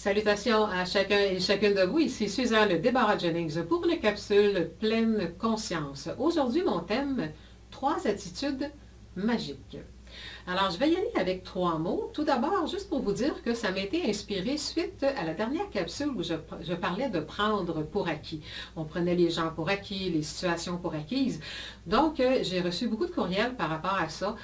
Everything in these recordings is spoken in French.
Salutations à chacun et chacune de vous. Ici Suzanne Débarras-Jennings pour une capsule pleine conscience. Aujourd'hui, mon thème, 3 attitudes magiques. Alors, je vais y aller avec 3 mots. Tout d'abord, juste pour vous dire que ça m'a été inspiré suite à la dernière capsule où je parlais de prendre pour acquis. On prenait les gens pour acquis, les situations pour acquises. Donc, j'ai reçu beaucoup de courriels par rapport à ça.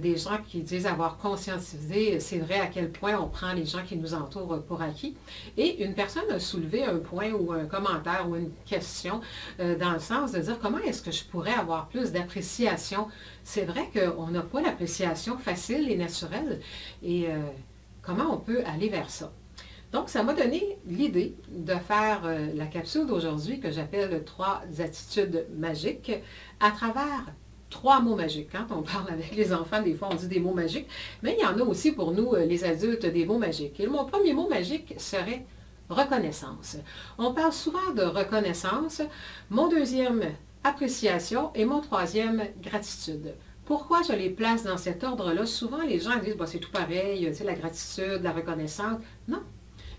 Des gens qui disent avoir conscientisé, c'est vrai à quel point on prend les gens qui nous entourent pour acquis. Et une personne a soulevé un point ou un commentaire ou une question dans le sens de dire comment est-ce que je pourrais avoir plus d'appréciation. C'est vrai qu'on n'a pas l'appréciation facile et naturelle et comment on peut aller vers ça. Donc, ça m'a donné l'idée de faire la capsule d'aujourd'hui que j'appelle 3 attitudes magiques à travers 3 mots magiques. Quand on parle avec les enfants, des fois on dit des mots magiques, mais il y en a aussi pour nous, les adultes, des mots magiques. Et mon premier mot magique serait reconnaissance. On parle souvent de reconnaissance. Mon deuxième, appréciation, et mon troisième, gratitude. Pourquoi je les place dans cet ordre-là? Souvent, les gens disent, c'est tout pareil, la gratitude, la reconnaissance. Non.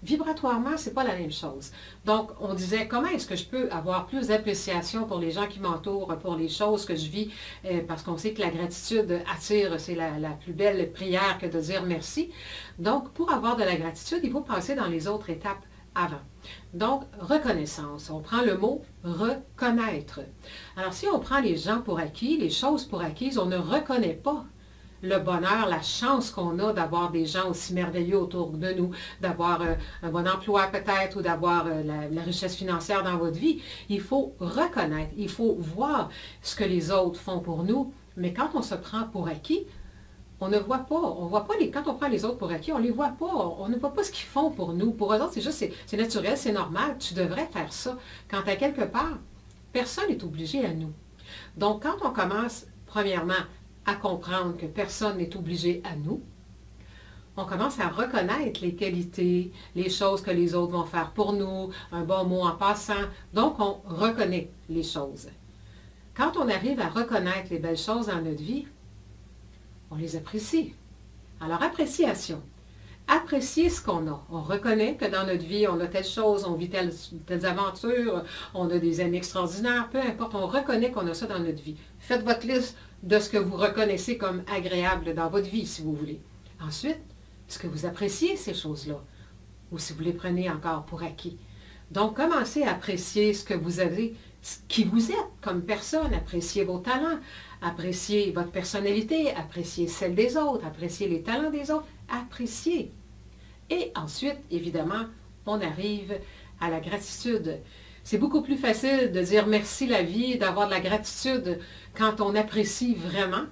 Vibratoirement, ce n'est pas la même chose. Donc, on disait, comment est-ce que je peux avoir plus d'appréciation pour les gens qui m'entourent, pour les choses que je vis, parce qu'on sait que la gratitude attire, c'est la plus belle prière que de dire merci. Donc, pour avoir de la gratitude, il faut passer dans les autres étapes avant. Donc, reconnaissance. On prend le mot reconnaître. Alors, si on prend les gens pour acquis, les choses pour acquises, on ne reconnaît pas le bonheur, la chance qu'on a d'avoir des gens aussi merveilleux autour de nous, d'avoir un bon emploi peut-être ou d'avoir la richesse financière dans votre vie. Il faut reconnaître, il faut voir ce que les autres font pour nous. Mais quand on se prend pour acquis, on ne voit pas, quand on prend les autres pour acquis, on ne les voit pas, on ne voit pas ce qu'ils font pour nous. Pour eux autres, c'est juste, c'est naturel, c'est normal, tu devrais faire ça. Quand à quelque part, personne n'est obligé à nous. Donc, quand on commence, premièrement, à comprendre que personne n'est obligé à nous, on commence à reconnaître les qualités, les choses que les autres vont faire pour nous, un bon mot en passant. Donc, on reconnaît les choses. Quand on arrive à reconnaître les belles choses dans notre vie, on les apprécie. Alors, appréciation. Apprécier ce qu'on a. On reconnaît que dans notre vie, on a telle chose, on vit telles aventures, on a des amis extraordinaires, peu importe, on reconnaît qu'on a ça dans notre vie. Faites votre liste de ce que vous reconnaissez comme agréable dans votre vie, si vous voulez. Ensuite, est-ce que vous appréciez ces choses-là? Ou si vous les prenez encore pour acquis? Donc, commencez à apprécier ce que vous avez, ce qui vous êtes comme personne. Appréciez vos talents, appréciez votre personnalité, appréciez celle des autres, appréciez les talents des autres, appréciez. Et ensuite, évidemment, on arrive à la gratitude. C'est beaucoup plus facile de dire merci la vie, d'avoir de la gratitude quand on apprécie vraiment.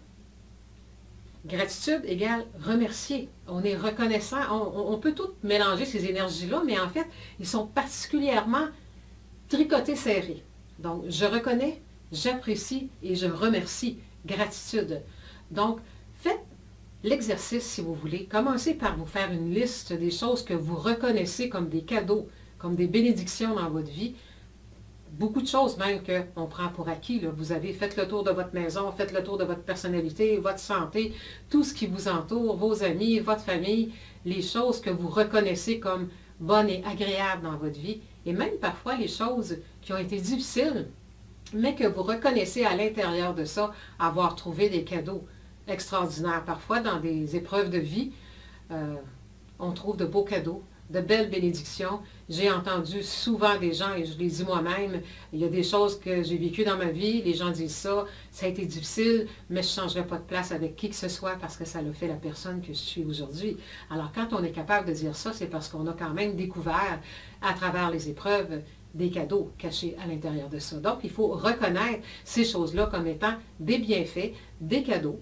Gratitude égale remercier. On est reconnaissant. On peut tout mélanger ces énergies-là, mais en fait, ils sont particulièrement tricotés serrés. Donc, je reconnais, j'apprécie et je remercie. Gratitude. Donc, faites l'exercice si vous voulez. Commencez par vous faire une liste des choses que vous reconnaissez comme des cadeaux, comme des bénédictions dans votre vie. Beaucoup de choses même qu'on prend pour acquis. Là. Vous avez fait le tour de votre maison, faites le tour de votre personnalité, votre santé, tout ce qui vous entoure, vos amis, votre famille, les choses que vous reconnaissez comme bonnes et agréables dans votre vie. Et même parfois les choses qui ont été difficiles, mais que vous reconnaissez à l'intérieur de ça, avoir trouvé des cadeaux extraordinaires. Parfois, dans des épreuves de vie, on trouve de beaux cadeaux, de belles bénédictions. J'ai entendu souvent des gens, et je l'ai dit moi-même, il y a des choses que j'ai vécues dans ma vie, les gens disent ça, ça a été difficile, mais je ne changerai pas de place avec qui que ce soit parce que ça l'a fait la personne que je suis aujourd'hui. Alors, quand on est capable de dire ça, c'est parce qu'on a quand même découvert, à travers les épreuves, des cadeaux cachés à l'intérieur de ça. Donc, il faut reconnaître ces choses-là comme étant des bienfaits, des cadeaux,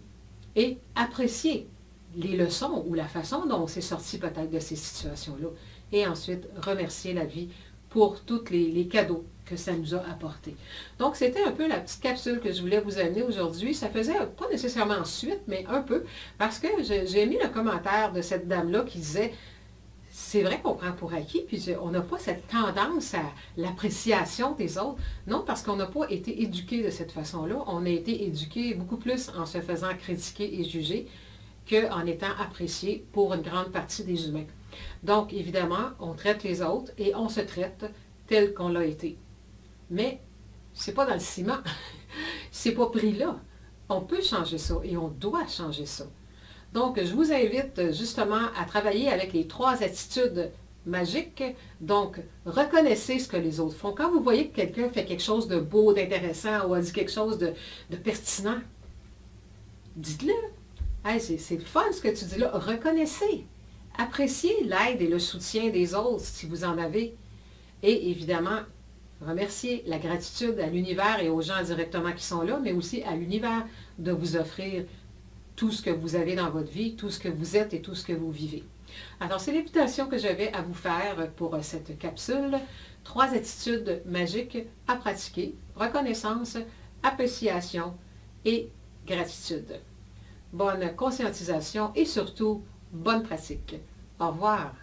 et apprécier les leçons ou la façon dont on s'est sorti peut-être de ces situations-là. Et ensuite, remercier la vie pour tous les cadeaux que ça nous a apportés. Donc, c'était un peu la petite capsule que je voulais vous amener aujourd'hui. Ça faisait pas nécessairement suite, mais un peu, parce que j'ai mis le commentaire de cette dame-là qui disait « C'est vrai qu'on prend pour acquis, puis on n'a pas cette tendance à l'appréciation des autres. » Non, parce qu'on n'a pas été éduqué de cette façon-là. On a été éduqué beaucoup plus en se faisant critiquer et juger qu'en étant apprécié pour une grande partie des humains. Donc, évidemment, on traite les autres et on se traite tel qu'on l'a été. Mais c'est pas dans le ciment. C'est pas pris là. On peut changer ça et on doit changer ça. Donc, je vous invite justement à travailler avec les 3 attitudes magiques. Donc, reconnaissez ce que les autres font. Quand vous voyez que quelqu'un fait quelque chose de beau, d'intéressant ou a dit quelque chose de pertinent, dites-le. Hey, c'est le fun ce que tu dis là. Reconnaissez. Appréciez l'aide et le soutien des autres si vous en avez. Et évidemment, remerciez la gratitude à l'univers et aux gens directement qui sont là, mais aussi à l'univers de vous offrir tout ce que vous avez dans votre vie, tout ce que vous êtes et tout ce que vous vivez. Alors, c'est l'invitation que j'avais à vous faire pour cette capsule. 3 attitudes magiques à pratiquer. Reconnaissance, appréciation et gratitude. Bonne conscientisation et surtout, bonne pratique. Au revoir.